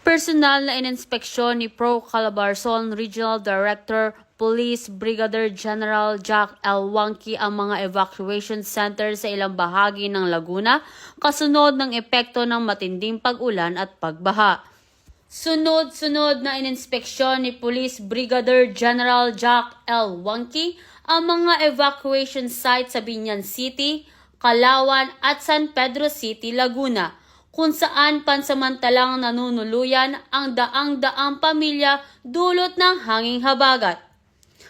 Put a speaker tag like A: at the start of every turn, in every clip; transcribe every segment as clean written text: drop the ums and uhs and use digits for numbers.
A: Personal na ininspeksyon ni Pro Calabarzon Regional Director Police Brigadier General Jack L. Wangki ang mga evacuation center sa ilang bahagi ng Laguna kasunod ng epekto ng matinding pag-ulan at pagbaha. Sunod-sunod na ininspeksyon ni Police Brigadier General Jack L. Wangki ang mga evacuation sites sa Biñan City, Calauan at San Pedro City, Laguna, kung saan pansamantalang nanunuluyan ang daang-daang pamilya dulot ng hanging habagat.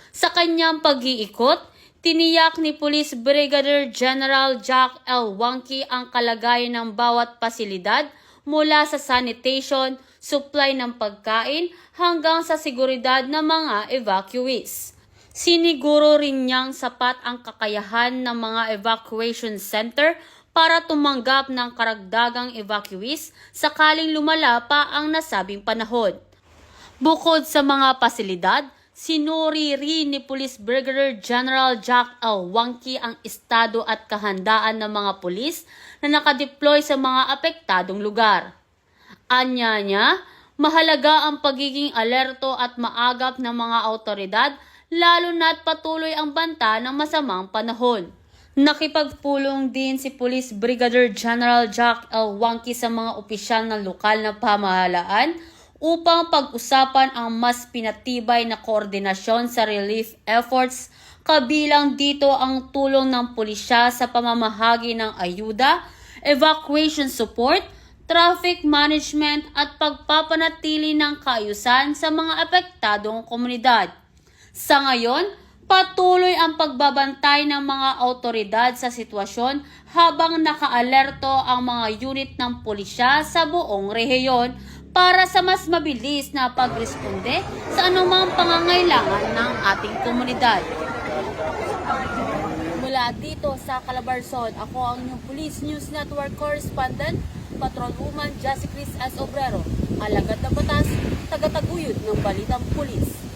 A: Sa kanyang pag-iikot, tiniyak ni Police Brigadier General Jack L. Wangki ang kalagayan ng bawat pasilidad mula sa sanitation, supply ng pagkain hanggang sa seguridad ng mga evacuees. Siniguro rin niyang sapat ang kakayahan ng mga evacuation center para tumanggap ng karagdagang evacuees sakaling lumala pa ang nasabing panahon. Bukod sa mga pasilidad, sinuri rin ni Police Brigadier General Jack L. Wangki ang estado at kahandaan ng mga pulis na nakadeploy sa mga apektadong lugar. Anya niya, mahalaga ang pagiging alerto at maagap ng mga awtoridad lalo na't patuloy ang banta ng masamang panahon. Nakipagpulong din si Police Brigadier General Jack L. Wangki sa mga opisyal ng lokal na pamahalaan upang pag-usapan ang mas pinatibay na koordinasyon sa relief efforts, kabilang dito ang tulong ng pulisya sa pamamahagi ng ayuda, evacuation support, traffic management at pagpapanatili ng kaayusan sa mga apektadong komunidad. Sa ngayon, patuloy ang pagbabantay ng mga awtoridad sa sitwasyon habang nakaalerto ang mga unit ng pulisya sa buong rehiyon para sa mas mabilis na pagresponde sa anumang pangangailangan ng ating komunidad. Mula dito sa Calabarzon, ako ang inyong Police News Network Correspondent, Patrolwoman Jessica Cris S. Obrero, alagad na batas, tagataguyod ng Balitang Pulis.